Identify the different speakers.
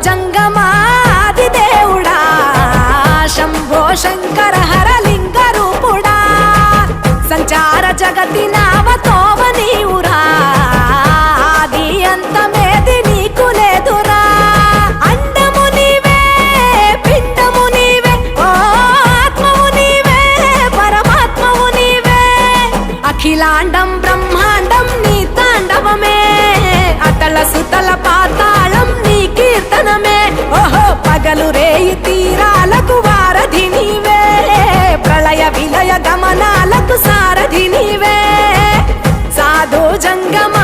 Speaker 1: జంగమాది దేవుడా శంభో శంకర హరలింగ రూపుడా సంచార జగతి నావతోవ నీవురా ఆది అంతమేది నీకు లేదురా అండము నీవే పిండము నీవే ఓ ఆత్మవు నీవే పరమాత్మవు నీవే అఖిలాండం బ్రహ్మాండం నీ తాండవమే అతల సుతల పాతాళం నీ కీర్తనమే ఓహో పగలు రేయి తీరాలకు వారధి నీవే ప్రళయ విలయ గమనాలకు సారథి నీవే సాధు జంగమ